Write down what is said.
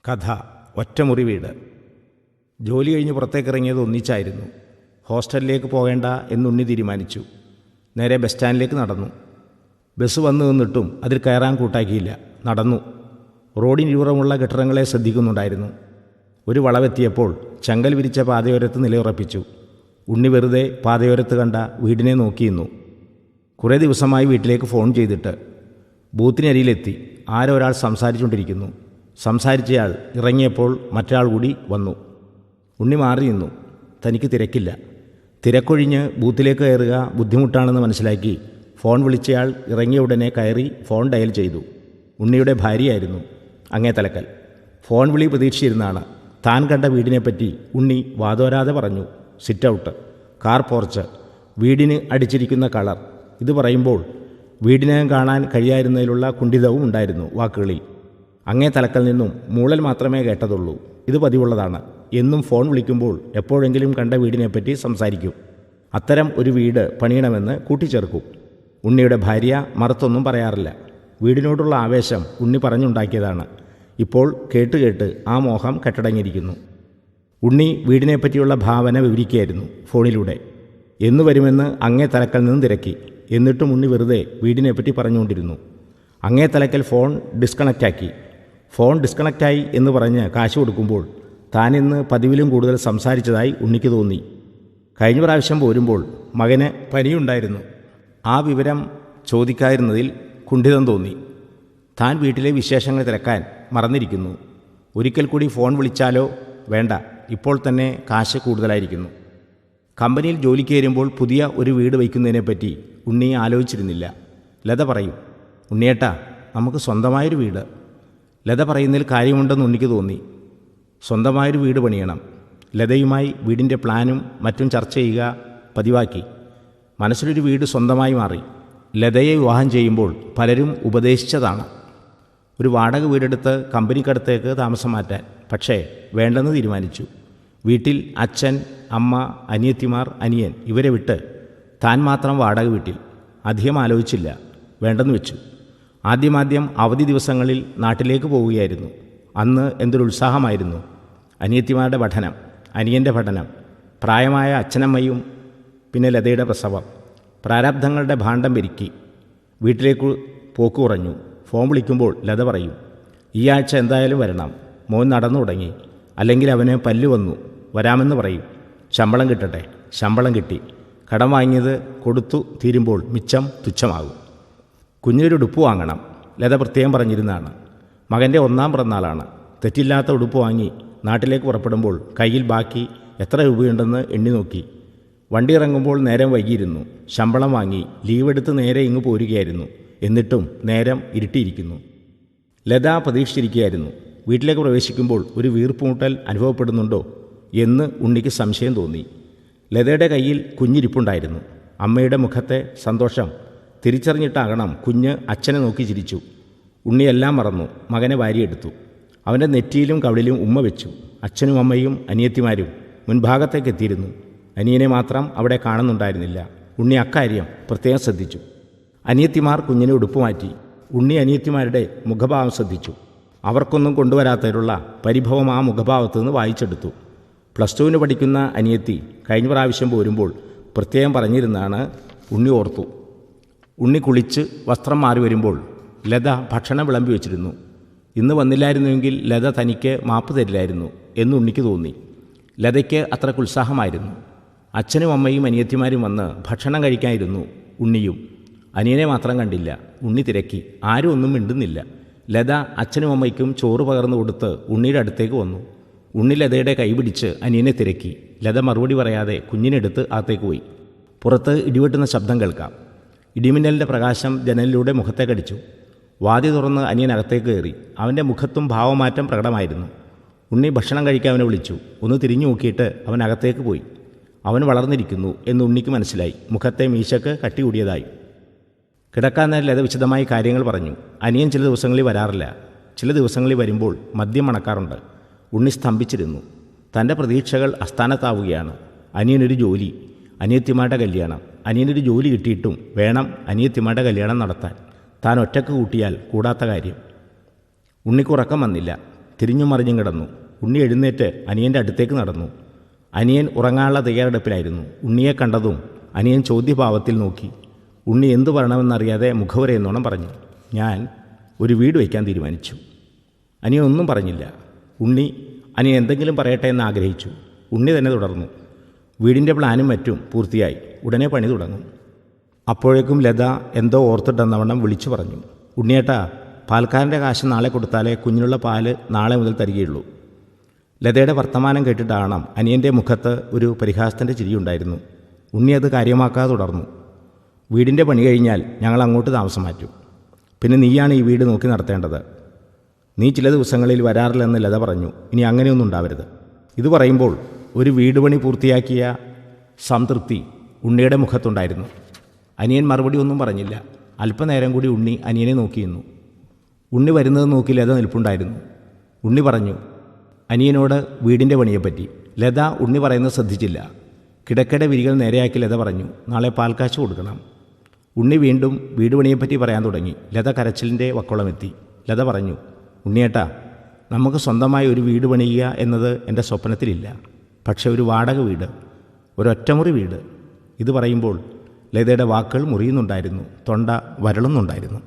കഥ ഒറ്റമുറി വീട്. ജോലി കഴിഞ്ഞ് പുറത്തേക്കിറങ്ങിയത് ഒന്നിച്ചായിരുന്നു. ഹോസ്റ്റലിലേക്ക് പോകേണ്ട എന്നുണ്ണി തീരുമാനിച്ചു. നേരെ ബസ് സ്റ്റാൻഡിലേക്ക് നടന്നു. ബസ് വന്നു നിന്നിട്ടും അതിൽ കയറാൻ കൂട്ടാക്കിയില്ല. നടന്നു. റോഡിനിരുപുറമുള്ള കെട്ടിടങ്ങളെ ശ്രദ്ധിക്കുന്നുണ്ടായിരുന്നു. ഒരു വളവെത്തിയപ്പോൾ ചങ്കൽ വിരിച്ച പാതയോരത്ത് നിലയുറപ്പിച്ചു. ഉണ്ണി വെറുതെ പാതയോരത്ത് കണ്ട വീടിനെ നോക്കിയിരുന്നു. കുറേ ദിവസമായി വീട്ടിലേക്ക് ഫോൺ ചെയ്തിട്ട്. ബൂത്തിനരിയിലെത്തി. ആരോ ഒരാൾ സംസാരിച്ചുകൊണ്ടിരിക്കുന്നു. സംസാരിച്ചയാൾ ഇറങ്ങിയപ്പോൾ മറ്റൊരാൾ കൂടി വന്നു. ഉണ്ണി മാറി നിന്നു. തനിക്ക് തിരക്കില്ല. തിരക്കൊഴിഞ്ഞ് ബൂത്തിലേക്ക് കയറുക ബുദ്ധിമുട്ടാണെന്ന് മനസ്സിലാക്കി ഫോൺ വിളിച്ചയാൾ ഇറങ്ങിയ ഉടനെ കയറി ഫോൺ ഡയൽ ചെയ്തു. ഉണ്ണിയുടെ ഭാര്യയായിരുന്നു. അങ്ങേ തലക്കൽ. ഫോൺ വിളി പ്രതീക്ഷിച്ചിരുന്നാണ്. താൻ കണ്ട വീടിനെപ്പറ്റി ഉണ്ണി വാതോരാതെ പറഞ്ഞു. സിറ്റ് ഔട്ട്, കാർ പോർച്ച്, വീടിന് അടിച്ചിരിക്കുന്ന കളർ. ഇത് പറയുമ്പോൾ വീടിനകം കാണാൻ കഴിയാതിരുന്നതിലുള്ള കുണ്ഠിതവും ഉണ്ടായിരുന്നു വാക്കുകളിൽ. അങ്ങേ തലക്കൽ നിന്നും മൂളൽ മാത്രമേ കേട്ടതുള്ളൂ. ഇത് പതിവുള്ളതാണ്. എന്നും ഫോൺ വിളിക്കുമ്പോൾ എപ്പോഴെങ്കിലും കണ്ട വീടിനെപ്പറ്റി സംസാരിക്കും. അത്തരം ഒരു വീട് പണിയണമെന്ന് കൂട്ടിച്ചേർക്കും. ഉണ്ണിയുടെ ഭാര്യ മറുത്തൊന്നും പറയാറില്ല. വീടിനോടുള്ള ആവേശം ഉണ്ണി പറഞ്ഞുണ്ടാക്കിയതാണ്. ഇപ്പോൾ കേട്ട് ആ മോഹം കെട്ടടങ്ങിയിരിക്കുന്നു. ഉണ്ണി വീടിനെപ്പറ്റിയുള്ള ഭാവന വിവരിക്കുകയായിരുന്നു ഫോണിലൂടെ. എന്നു വരുമെന്ന് അങ്ങേ തലക്കൽ നിന്ന് തിരക്കി. എന്നിട്ടും ഉണ്ണി വെറുതെ വീടിനെപ്പറ്റി പറഞ്ഞുകൊണ്ടിരുന്നു. അങ്ങേ തലക്കൽ ഫോൺ ഡിസ്കണക്റ്റാക്കി. ഫോൺ ഡിസ്കണക്റ്റായി എന്ന് പറഞ്ഞ് കാശ് കൊടുക്കുമ്പോൾ താനിന്ന് പതിവിലും കൂടുതൽ സംസാരിച്ചതായി ഉണ്ണിക്ക് തോന്നി. കഴിഞ്ഞ പ്രാവശ്യം പോരുമ്പോൾ മകന് പനിയുണ്ടായിരുന്നു. ആ വിവരം ചോദിക്കാതിരുന്നതിൽ കുണ്ഠിതം തോന്നി. താൻ വീട്ടിലെ വിശേഷങ്ങൾ തിരക്കാൻ മറന്നിരിക്കുന്നു. ഒരിക്കൽ കൂടി ഫോൺ വിളിച്ചാലോ? വേണ്ട, ഇപ്പോൾ തന്നെ കാശ് കൂടുതലായിരിക്കുന്നു. കമ്പനിയിൽ ജോലിക്ക് കയറുമ്പോൾ പുതിയ ഒരു വീട് വയ്ക്കുന്നതിനെപ്പറ്റി ഉണ്ണി ആലോചിച്ചിരുന്നില്ല. ലത പറയും, ഉണ്ണിയേട്ടാ, നമുക്ക് സ്വന്തമായൊരു വീട്. ലത പറയുന്നതിൽ കാര്യമുണ്ടെന്ന് ഉണ്ണിക്ക് തോന്നി. സ്വന്തമായൊരു വീട് പണിയണം. ലതയുമായി വീടിൻ്റെ പ്ലാനും മറ്റും ചർച്ച ചെയ്യുക പതിവാക്കി. മനസ്സിലൊരു വീട് സ്വന്തമായി മാറി. ലതയെ വിവാഹം ചെയ്യുമ്പോൾ പലരും ഉപദേശിച്ചതാണ് ഒരു വാടക വീടെടുത്ത് കമ്പനിക്കടുത്തേക്ക് താമസം മാറ്റാൻ. പക്ഷേ വേണ്ടെന്ന് തീരുമാനിച്ചു. വീട്ടിൽ അച്ഛൻ, അമ്മ, അനിയത്തിമാർ, അനിയൻ ഇവരെ വിട്ട് താൻ മാത്രം വാടക വീട്ടിൽ. അധികം ആലോചിച്ചില്ല, വേണ്ടെന്ന് വെച്ചു. ആദ്യം അവധി ദിവസങ്ങളിൽ നാട്ടിലേക്ക് പോവുകയായിരുന്നു. അന്ന് എന്തൊരു ഉത്സാഹമായിരുന്നു. അനിയത്തിമാരുടെ പഠനം, അനിയൻ്റെ പഠനം, പ്രായമായ അച്ഛനമ്മയും, പിന്നെ ലതയുടെ പ്രസവം. പ്രാരാബ്ധങ്ങളുടെ ഭാണ്ഡം പെരുക്കി. വീട്ടിലേക്ക് പോക്ക് കുറഞ്ഞു. ഫോൺ വിളിക്കുമ്പോൾ ലത പറയും, ഈ ആഴ്ച എന്തായാലും വരണം. മോൻ നടന്നു തുടങ്ങി. അല്ലെങ്കിൽ അവന് പല്ല് വന്നു. വരാമെന്ന് പറയും. ശമ്പളം കിട്ടട്ടെ. ശമ്പളം കിട്ടി. കടം വാങ്ങിയത് കൊടുത്തു തീരുമ്പോൾ മിച്ചം തുച്ഛമാകും. കുഞ്ഞൊരു ഉടുപ്പ് വാങ്ങണം. ലത പ്രത്യേകം പറഞ്ഞിരുന്നതാണ്. മകൻ്റെ 1ാം പിറന്നാളാണ്. തെറ്റില്ലാത്ത ഉടുപ്പ് വാങ്ങി നാട്ടിലേക്ക് പുറപ്പെടുമ്പോൾ കയ്യിൽ ബാക്കി എത്ര രൂപയുണ്ടെന്ന് എണ്ണി നോക്കി. വണ്ടി ഇറങ്ങുമ്പോൾ നേരം വൈകിയിരുന്നു. ശമ്പളം വാങ്ങി ലീവെടുത്ത് നേരെ ഇങ്ങ് പോരുകയായിരുന്നു. എന്നിട്ടും നേരം ഇരുട്ടിയിരിക്കുന്നു. ലത പ്രതീക്ഷിച്ചിരിക്കുകയായിരുന്നു. വീട്ടിലേക്ക് പ്രവേശിക്കുമ്പോൾ ഒരു വീർപ്പുമുട്ടൽ അനുഭവപ്പെടുന്നുണ്ടോ എന്ന് ഉണ്ണിക്ക് സംശയം തോന്നി. ലതയുടെ കയ്യിൽ കുഞ്ഞിരിപ്പുണ്ടായിരുന്നു. അമ്മയുടെ മുഖത്തെ സന്തോഷം തിരിച്ചറിഞ്ഞിട്ടാകണം കുഞ്ഞ് അച്ഛനെ നോക്കി ചിരിച്ചു. ഉണ്ണിയെല്ലാം മറന്നു. മകനെ വാരിയെടുത്തു. അവൻ്റെ നെറ്റിയിലും കവിളിലും ഉമ്മ വെച്ചു. അച്ഛനും അമ്മയും അനിയത്തിമാരും മുൻഭാഗത്തേക്ക് എത്തിയിരുന്നു. അനിയനെ മാത്രം അവിടെ കാണുന്നുണ്ടായിരുന്നില്ല. ഉണ്ണി അക്കാര്യം പ്രത്യേകം ശ്രദ്ധിച്ചു. അനിയത്തിമാർ കുഞ്ഞിനെ ഉടുപ്പ് മാറ്റി. ഉണ്ണി അനിയത്തിമാരുടെ മുഖഭാവം ശ്രദ്ധിച്ചു. അവർക്കൊന്നും കൊണ്ടുവരാത്തതിലുള്ള പരിഭവം ആ മുഖഭാവത്തു നിന്ന് വായിച്ചെടുത്തു. +2 പഠിക്കുന്ന അനിയത്തി കഴിഞ്ഞ പ്രാവശ്യം പോരുമ്പോൾ പ്രത്യേകം പറഞ്ഞിരുന്നാണ് ഉണ്ണി ഓർത്തു. ഉണ്ണി കുളിച്ച് വസ്ത്രം മാറി വരുമ്പോൾ ലത ഭക്ഷണം വിളമ്പി വെച്ചിരുന്നു. ഇന്ന് വന്നില്ലായിരുന്നുവെങ്കിൽ ലത തനിക്ക് മാപ്പ് തരില്ലായിരുന്നു എന്ന് ഉണ്ണിക്ക് തോന്നി. ലതയ്ക്ക് അത്രയ്ക്ക് ഉത്സാഹമായിരുന്നു. അച്ഛനും അമ്മയും അനിയത്തിമാരും വന്ന് ഭക്ഷണം കഴിക്കാനിരുന്നു. ഉണ്ണിയും. അനിയനെ മാത്രം കണ്ടില്ല. ഉണ്ണി തിരക്കി. ആരും ഒന്നും മിണ്ടുന്നില്ല. ലത അച്ഛനും അമ്മയ്ക്കും ചോറ് പകർന്നു കൊടുത്ത് ഉണ്ണിയുടെ അടുത്തേക്ക് വന്നു. ഉണ്ണി ലതയുടെ കൈപിടിച്ച് അനിയനെ തിരക്കി. ലത മറുപടി പറയാതെ കുഞ്ഞിനെടുത്ത് അകത്തേക്ക് പോയി. പുറത്ത് ഇടിവെട്ടുന്ന ശബ്ദം കേൾക്കാം. ഇടിമിന്നലിൻ്റെ പ്രകാശം ജനലിലൂടെ മുഖത്തേക്കടിച്ചു. വാതി തുറന്ന് അനിയൻ അകത്തേക്ക് കയറി. അവൻ്റെ മുഖത്തും ഭാവമാറ്റം പ്രകടമായിരുന്നു. ഉണ്ണി ഭക്ഷണം കഴിക്കാൻ അവനെ വിളിച്ചു. ഒന്ന് തിരിഞ്ഞു നോക്കിയിട്ട് അവൻ അകത്തേക്ക് പോയി. അവൻ വളർന്നിരിക്കുന്നു എന്ന് ഉണ്ണിക്ക് മനസ്സിലായി. മുഖത്തെ മീശക്ക് കട്ടി കൂടിയതായി. കിടക്കാൻ നേരം ലത വിശദമായി കാര്യങ്ങൾ പറഞ്ഞു. അനിയൻ ചില ദിവസങ്ങളിൽ വരാറില്ല. ചില ദിവസങ്ങളിൽ വരുമ്പോൾ മദ്യം മണക്കാറുണ്ട്. ഉണ്ണി സ്തംഭിച്ചിരുന്നു. തൻ്റെ പ്രതീക്ഷകൾ അസ്ഥാനത്താവുകയാണ്. അനിയനൊരു ജോലി, അനിയത്തിമാരുടെ കല്യാണം. അനിയനൊരു ജോലി കിട്ടിയിട്ടും വേണം അനിയത്തിമാരുടെ കല്യാണം നടത്താൻ. താൻ ഒറ്റക്ക് കൂട്ടിയാൽ കൂടാത്ത കാര്യം. ഉണ്ണിക്കുറക്കം വന്നില്ല. തിരിഞ്ഞും മറിഞ്ഞും കിടന്നു. ഉണ്ണി എഴുന്നേറ്റ് അനിയൻ്റെ അടുത്തേക്ക് നടന്നു. അനിയൻ ഉറങ്ങാനുള്ള തയ്യാറെടുപ്പിലായിരുന്നു. ഉണ്ണിയെ കണ്ടതും അനിയൻ ചോദ്യഭാവത്തിൽ നോക്കി. ഉണ്ണി എന്തു പറയണമെന്നറിയാതെ മുഖവരയെന്നോണം പറഞ്ഞു, ഞാൻ ഒരു വീട് വയ്ക്കാൻ തീരുമാനിച്ചു. അനിയൻ ഒന്നും പറഞ്ഞില്ല. ഉണ്ണി അനിയൻ എന്തെങ്കിലും പറയട്ടെ എന്ന് ആഗ്രഹിച്ചു. ഉണ്ണി തന്നെ തുടർന്നു, വീടിൻ്റെ പ്ലാനും മറ്റും പൂർത്തിയായി, ഉടനെ പണി തുടങ്ങും. അപ്പോഴേക്കും ലത എന്തോ ഓർത്തിട്ടെന്നവണ്ണം വിളിച്ചു പറഞ്ഞു, ഉണ്ണിയേട്ടാ, പാൽക്കാരൻ്റെ കാശ് നാളെ കൊടുത്താലേ കുഞ്ഞിനുള്ള പാല് നാളെ മുതൽ തരികയുള്ളൂ. ലതയുടെ വർത്തമാനം കേട്ടിട്ടാകണം അനിയൻ്റെ മുഖത്ത് ഒരു പരിഹാസത്തിൻ്റെ ചിരിയുണ്ടായിരുന്നു. ഉണ്ണി അത് കാര്യമാക്കാതെ തുടർന്നു, വീടിൻ്റെ പണി കഴിഞ്ഞാൽ ഞങ്ങൾ അങ്ങോട്ട് താമസം മാറ്റും. പിന്നെ നീയാണ് ഈ വീട് നോക്കി നടത്തേണ്ടത്. നീ ചില ദിവസങ്ങളിൽ വരാറില്ലെന്ന് ലത പറഞ്ഞു. ഇനി അങ്ങനെയൊന്നും ഉണ്ടാവരുത്. ഇത് പറയുമ്പോൾ ഒരു വീട് പണി പൂർത്തിയാക്കിയ സംതൃപ്തി ഉണ്ണിയുടെ മുഖത്തുണ്ടായിരുന്നു. അനിയൻ മറുപടി ഒന്നും പറഞ്ഞില്ല. അല്പനേരം കൂടി ഉണ്ണി അനിയനെ നോക്കിയിരുന്നു. ഉണ്ണി വരുന്നത് നോക്കി ലത നിൽപ്പുണ്ടായിരുന്നു. ഉണ്ണി പറഞ്ഞു അനിയനോട് വീടിൻ്റെ പണിയെപ്പറ്റി. ലത ഉണ്ണി പറയുന്നത് ശ്രദ്ധിച്ചില്ല. കിടക്കയുടെ വിരികൾ നേരെയാക്കി ലത പറഞ്ഞു, നാളെ പാൽക്കാശ് കൊടുക്കണം. ഉണ്ണി വീണ്ടും വീട് പണിയെപ്പറ്റി പറയാൻ തുടങ്ങി. ലത കരച്ചിലിൻ്റെ വക്കോളമെത്തി. ലത പറഞ്ഞു, ഉണ്ണിയേട്ടാ, നമുക്ക് സ്വന്തമായി ഒരു വീട് പണിയുക എന്നത് എൻ്റെ സ്വപ്നത്തിലില്ല. പക്ഷെ ഒരു വാടക വീട്, ഒരൊറ്റമുറി വീട്. ഇത് പറയുമ്പോൾ ലതയുടെ വാക്കുകൾ മുറിയുന്നുണ്ടായിരുന്നു, തൊണ്ട വരളുന്നുണ്ടായിരുന്നു.